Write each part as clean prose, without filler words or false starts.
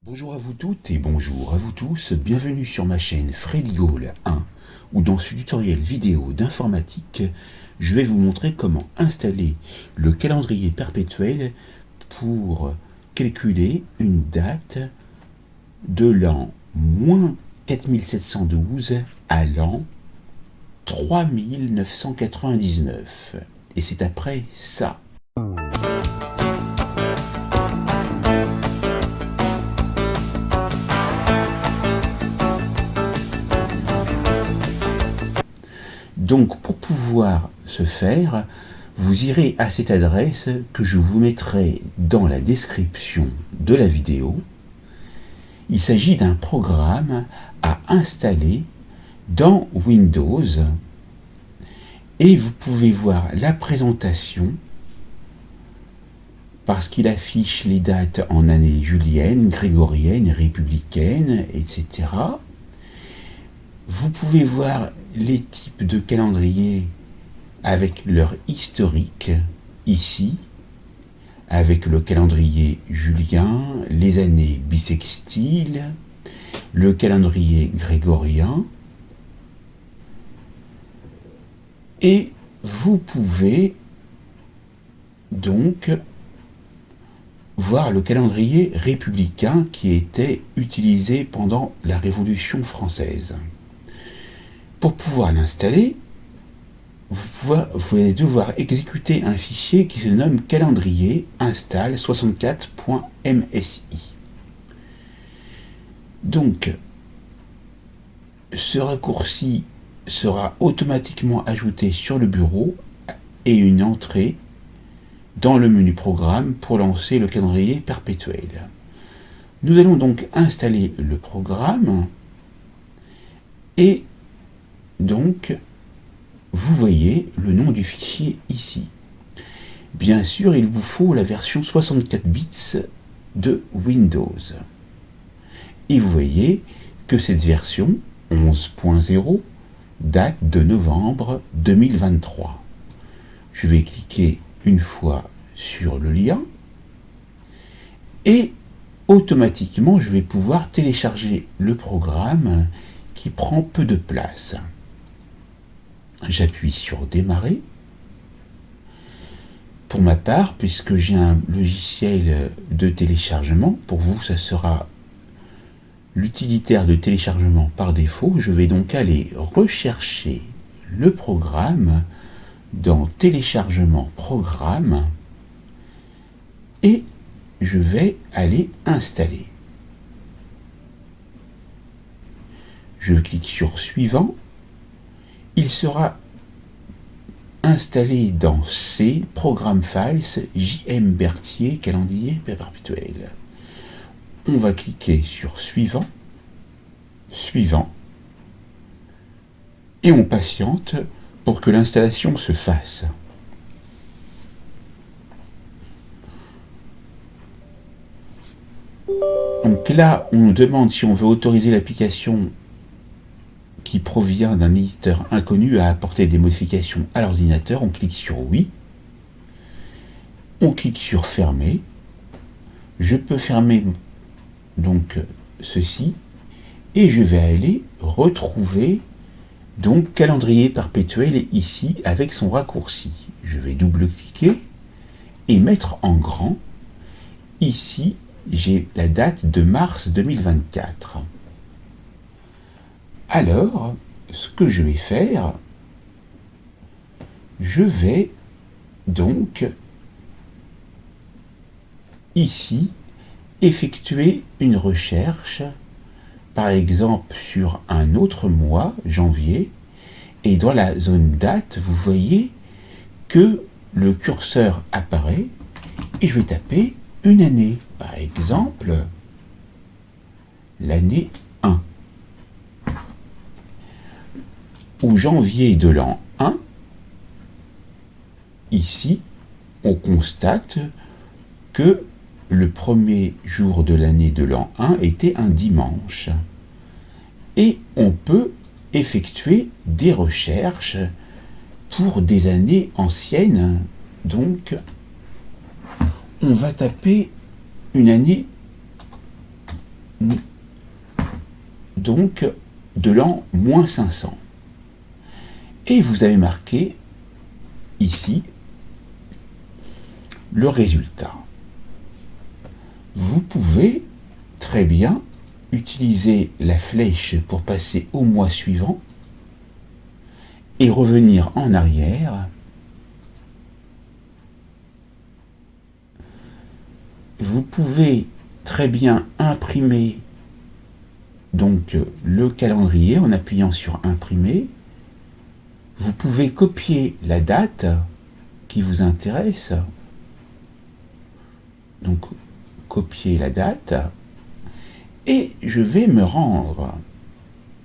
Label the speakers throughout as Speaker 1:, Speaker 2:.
Speaker 1: Bonjour à vous toutes et bonjour à vous tous, bienvenue sur ma chaîne Freddy Gall 1, où dans ce tutoriel vidéo d'informatique, je vais vous montrer comment installer le calendrier perpétuel pour calculer une date de l'an moins 4712 à l'an 3999. Et c'est après ça. Donc pour pouvoir ce faire, vous irez à cette adresse que je vous mettrai dans la description de la vidéo. Il s'agit d'un programme à installer dans Windows et vous pouvez voir la présentation parce qu'il affiche les dates en année julienne, grégorienne, républicaine, etc. Vous pouvez voir les types de calendrier avec leur historique ici, avec le calendrier julien, les années bissextiles, le calendrier grégorien, et vous pouvez donc voir le calendrier républicain qui était utilisé pendant la Révolution française. Pour pouvoir l'installer, vous allez devoir exécuter un fichier qui se nomme calendrier install 64.msi. Donc, ce raccourci sera automatiquement ajouté sur le bureau et une entrée dans le menu programme pour lancer le calendrier perpétuel. Nous allons donc installer le programme et donc vous voyez le nom du fichier ici. Bien sûr, il vous faut la version 64 bits de Windows. Et vous voyez que cette version 11.0 date de novembre 2023. Je vais cliquer une fois sur le lien et automatiquement je vais pouvoir télécharger le programme qui prend peu de place. J'appuie sur démarrer. Pour ma part, puisque j'ai un logiciel de téléchargement, pour vous ça sera l'utilitaire de téléchargement par défaut, je vais donc aller rechercher le programme dans téléchargement programme et je vais aller installer. Je clique sur suivant. Il sera installé dans C, Programme Files, JM Berthier, calendrier perpétuel. On va cliquer sur suivant, suivant, et on patiente pour que l'installation se fasse. Donc là, on nous demande si on veut autoriser l'application qui provient d'un éditeur inconnu à apporter des modifications à l'ordinateur. On clique sur oui. On clique sur fermer. Je peux fermer donc ceci et je vais aller retrouver donc calendrier perpétuel ici avec son raccourci. Je vais double-cliquer et mettre en grand. Ici, j'ai la date de mars 2024. Alors, ce que je vais faire, je vais donc ici effectuer une recherche, par exemple sur un autre mois, janvier, et dans la zone date, vous voyez que le curseur apparaît et je vais taper une année, par exemple l'année 1. Au janvier de l'an 1, ici, on constate que le premier jour de l'année de l'an 1 était un dimanche. Et on peut effectuer des recherches pour des années anciennes. Donc, on va taper une année donc de l'an -500. Et vous avez marqué ici le résultat. Vous pouvez très bien utiliser la flèche pour passer au mois suivant et revenir en arrière. Vous pouvez très bien imprimer donc le calendrier en appuyant sur imprimer. Vous pouvez copier la date qui vous intéresse. Donc copier la date et je vais me rendre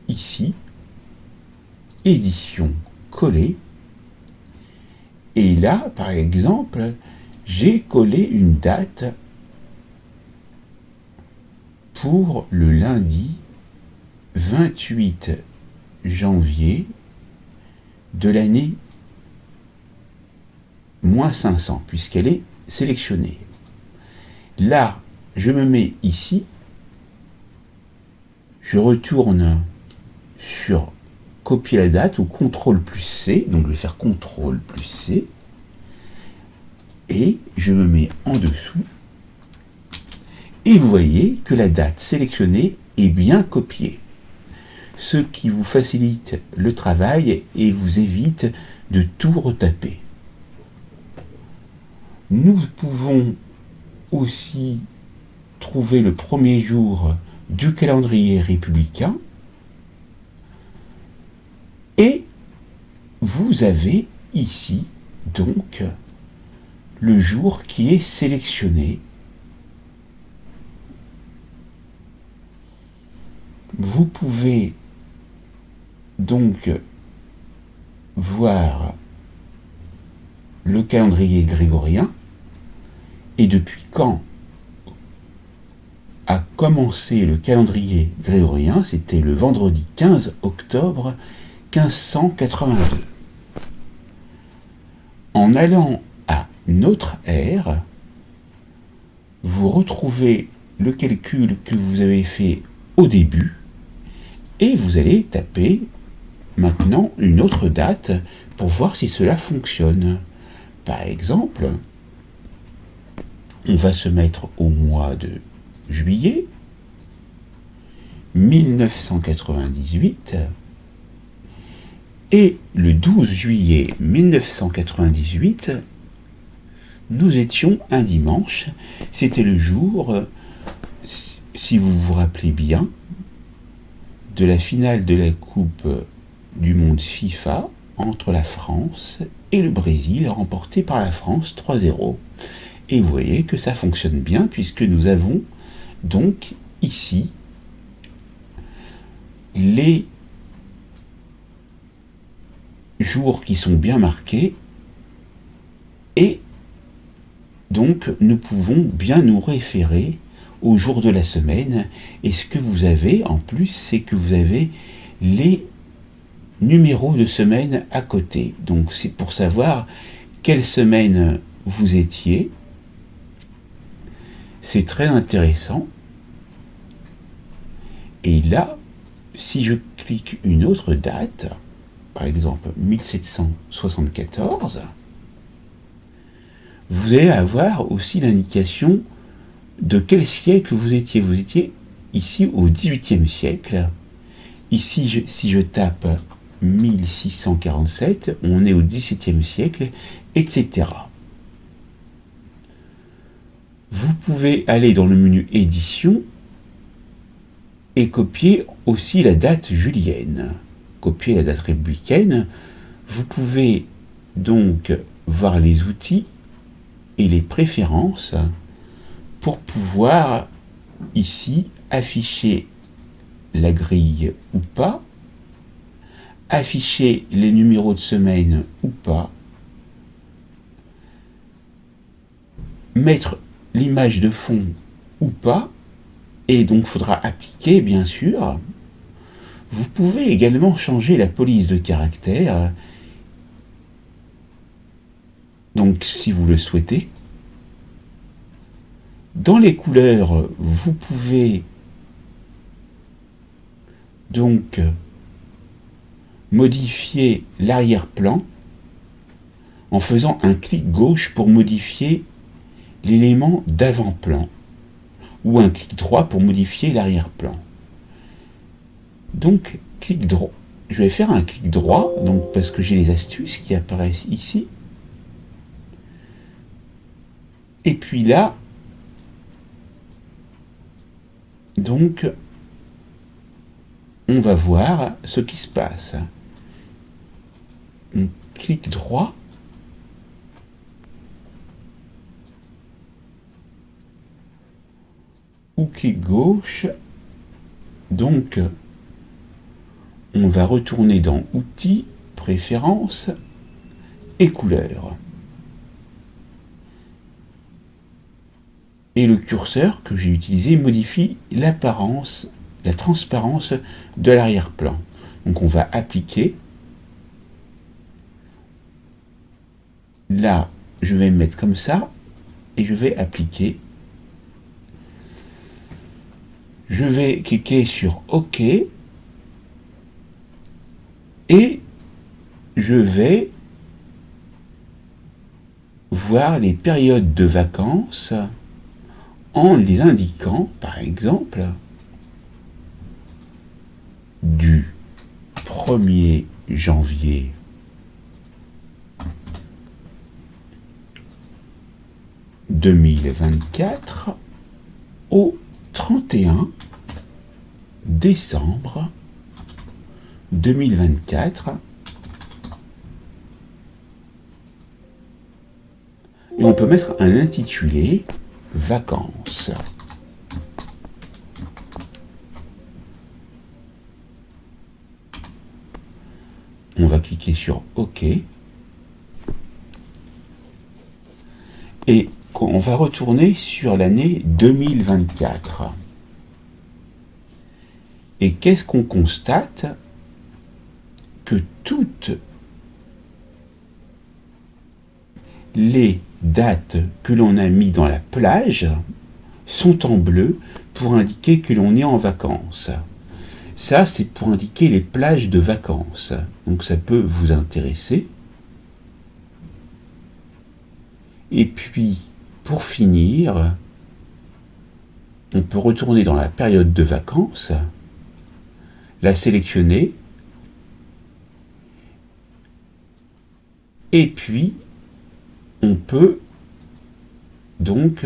Speaker 1: ici, édition, coller, et là par exemple j'ai collé une date pour le lundi 28 janvier de l'année -500 puisqu'elle est sélectionnée. Là, je me mets ici, je retourne sur copier la date ou CTRL+C, donc je vais faire CTRL+C, et je me mets en dessous, et vous voyez que la date sélectionnée est bien copiée, ce qui vous facilite le travail et vous évite de tout retaper. Nous pouvons aussi trouver le premier jour du calendrier républicain et vous avez ici donc le jour qui est sélectionné. Vous pouvez donc voir le calendrier grégorien et depuis quand a commencé le calendrier grégorien. C'était le vendredi 15 octobre 1582. En allant à notre ère, vous retrouvez le calcul que vous avez fait au début et vous allez taper maintenant une autre date pour voir si cela fonctionne. Par exemple, on va se mettre au mois de juillet 1998 et le 12 juillet 1998, nous étions un dimanche. C'était le jour, si vous vous rappelez bien, de la finale de la Coupe du Monde FIFA entre la France et le Brésil, remportée par la France 3-0. Et vous voyez que ça fonctionne bien puisque nous avons donc ici les jours qui sont bien marqués et donc nous pouvons bien nous référer aux jours de la semaine. Et ce que vous avez en plus, c'est que vous avez les numéros de semaine à côté. Donc c'est pour savoir quelle semaine vous étiez. C'est très intéressant. Et là, si je clique une autre date, par exemple 1774, vous allez avoir aussi l'indication de quel siècle vous étiez. Vous étiez ici au XVIIIe siècle. Ici, si je tape 1647, on est au XVIIe siècle, etc. Vous pouvez aller dans le menu édition et copier aussi la date julienne. Copier la date républicaine. Vous pouvez donc voir les outils et les préférences pour pouvoir ici afficher la grille ou pas, afficher les numéros de semaine ou pas, mettre l'image de fond ou pas, et donc il faudra appliquer bien sûr. Vous pouvez également changer la police de caractère, donc si vous le souhaitez. Dans les couleurs, vous pouvez donc modifier l'arrière-plan en faisant un clic gauche pour modifier l'élément d'avant-plan ou un clic droit pour modifier l'arrière-plan. Donc, clic droit. Je vais faire un clic droit, donc parce que j'ai les astuces qui apparaissent ici. Et puis là, donc, on va voir ce qui se passe. Donc, clic droit. Ou clic gauche. Donc, on va retourner dans Outils, Préférences et Couleurs. Et le curseur que j'ai utilisé modifie l'apparence, la transparence de l'arrière-plan. Donc on va appliquer. Là, je vais me mettre comme ça et je vais appliquer. Je vais cliquer sur OK et je vais voir les périodes de vacances en les indiquant, par exemple, du 1er janvier « 2024 au 31 décembre 2024. Et on peut mettre un intitulé « Vacances ». On va cliquer sur OK. Et on va retourner sur l'année 2024. Et qu'est-ce qu'on constate? Que toutes les dates que l'on a mis dans la plage sont en bleu pour indiquer que l'on est en vacances. Ça, c'est pour indiquer les plages de vacances. Donc ça peut vous intéresser. Et puis, pour finir, on peut retourner dans la période de vacances, la sélectionner, et puis on peut donc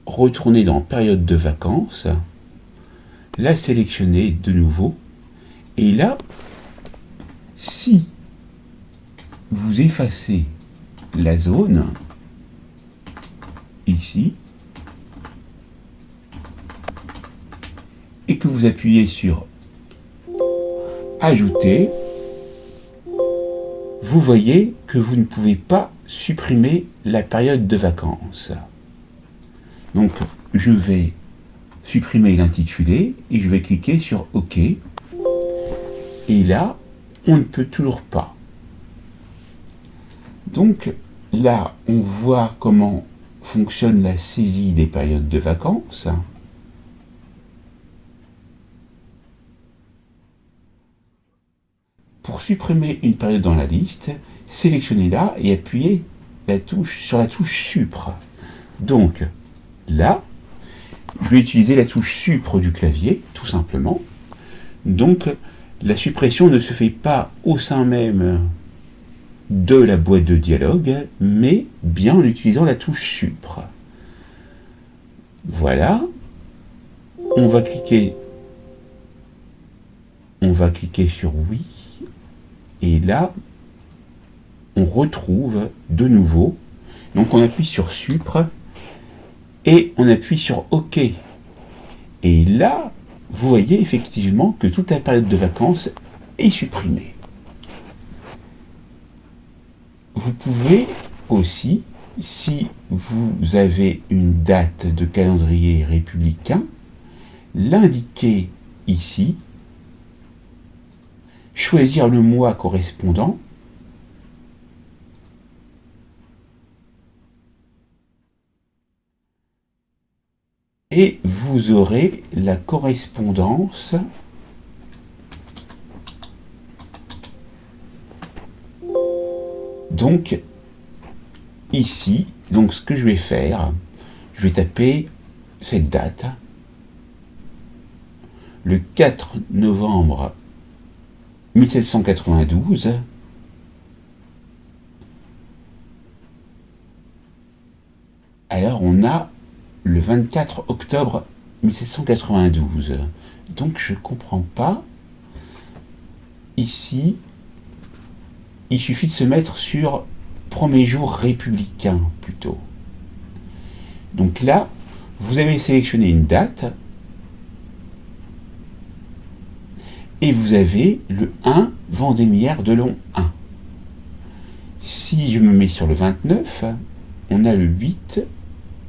Speaker 1: retourner dans période de vacances, la sélectionner de nouveau, et là, si vous effacez la zone, ici, et que vous appuyez sur Ajouter, vous voyez que vous ne pouvez pas supprimer la période de vacances. Donc, je vais supprimer l'intitulé et je vais cliquer sur OK. Et là, on ne peut toujours pas. Donc, là, on voit comment fonctionne la saisie des périodes de vacances. Pour supprimer une période dans la liste, sélectionnez-la et appuyez sur la touche Supre. Donc, là, je vais utiliser la touche Supre du clavier, tout simplement. Donc, la suppression ne se fait pas au sein même de la boîte de dialogue, mais bien en utilisant la touche Supre. Voilà. On va cliquer sur Oui. Et là, on retrouve de nouveau. Donc on appuie sur Supre et on appuie sur OK. Et là, vous voyez effectivement que toute la période de vacances est supprimée. Vous pouvez aussi, si vous avez une date de calendrier républicain, l'indiquer ici, choisir le mois correspondant, et vous aurez la correspondance donc ici. Donc ce que je vais faire, je vais taper cette date, le 4 novembre 1792, alors on a le 24 octobre 1792. Donc je comprends pas. Ici, il suffit de se mettre sur premier jour républicain plutôt. Donc là, vous avez sélectionné une date et vous avez le 1 Vendémiaire de l'an 1. Si je me mets sur le 29, on a le 8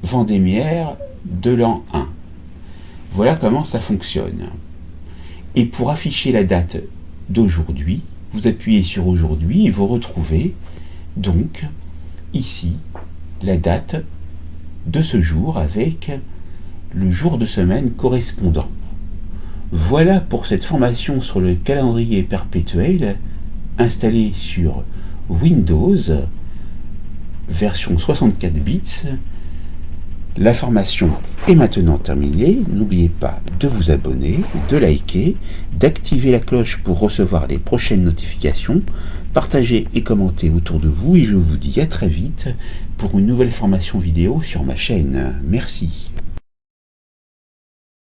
Speaker 1: Vendémiaire de l'an 1. Voilà comment ça fonctionne. Et pour afficher la date d'aujourd'hui, vous appuyez sur aujourd'hui et vous retrouvez donc ici la date de ce jour avec le jour de semaine correspondant. Voilà pour cette formation sur le calendrier perpétuel installé sur Windows version 64 bits. La formation est maintenant terminée. N'oubliez pas de vous abonner, de liker, d'activer la cloche pour recevoir les prochaines notifications, partagez et commentez autour de vous et je vous dis à très vite pour une nouvelle formation vidéo sur ma chaîne. Merci.